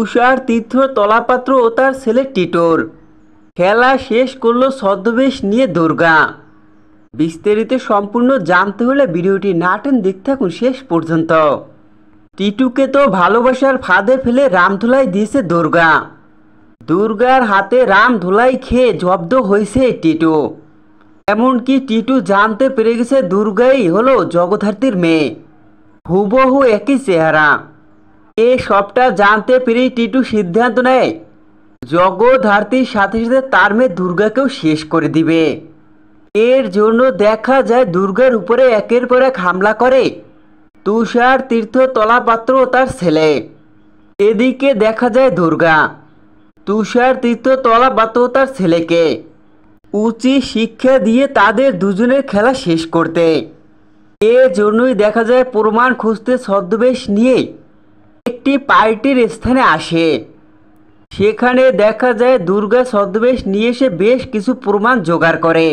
তুষার তীর্থ তলাপাত্র ও তার ছেলে টিটোর খেলা শেষ করলো ছদ্মবেশ নিয়ে দুর্গা। বিস্তারিত সম্পূর্ণ জানতে হলে ভিডিওটি না টেনে দেখতে থাকুন শেষ পর্যন্ত। টিটুকে তো ভালোবাসার ফাঁদে ফেলে রামধুলাই দিয়েছে দুর্গা। দুর্গার হাতে রামধুলাই খেয়ে জব্দ হয়েছে টিটু। এমনকি টিটু জানতে পেরে গেছে দুর্গাই হলো জগদ্ধাত্রীর মেয়ে, হুবহু একই চেহারা। সবটা জানতে পেরেই টিটু সিদ্ধান্ত নেয় জগদ্ধাত্রীর সাথে সাথে তার মেয়ে দুর্গাকেও শেষ করে দিবে। এর জন্য দেখা যায় দুর্গার উপরে একের পর এক হামলা করে তুষার তীর্থ তলাপাত্র ও তার ছেলে। এদিকে দেখা যায় দুর্গা তুষার তীর্থ তলাপাত্র ও তার ছেলেকে উচিত শিক্ষা দিয়ে তাদের দুজনের খেলা শেষ করতে। এর জন্যই দেখা যায় প্রমাণ খুঁজতে ছদ্মবেশ নিয়ে একটি পার্টির স্থানে আসে। সেখানে দেখা যায় দুর্গা ছদ্মবেশ নিয়ে এসে বেশ কিছু প্রমাণ জোগাড় করে।